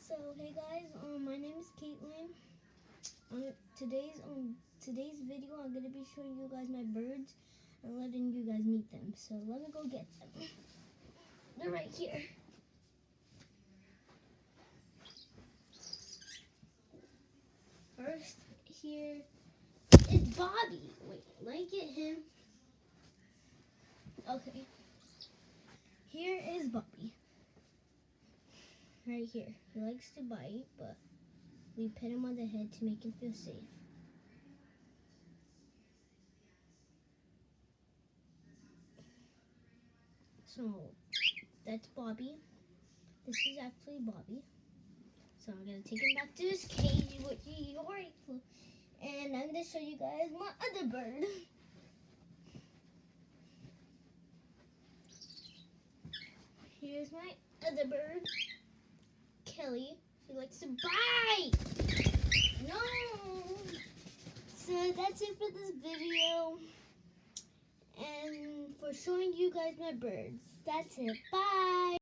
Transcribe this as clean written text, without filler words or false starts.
So hey guys, my name is Caitlin. Today's video, I'm gonna be showing you guys my birds and letting you guys meet them. So let me go get them. They're right here. First here is Bobby. Wait, let me get him. Okay. Here is Bobby. Right here. He likes to bite, but we pet him on the head to make him feel safe. So that's Bobby. This is actually Bobby. So I'm gonna take him back to his cage, which he already flew. And I'm gonna show you guys my other bird. Here's my other bird, Kelly. She likes to bite. No. So that's it for this video. And for showing you guys my birds. That's it. Bye.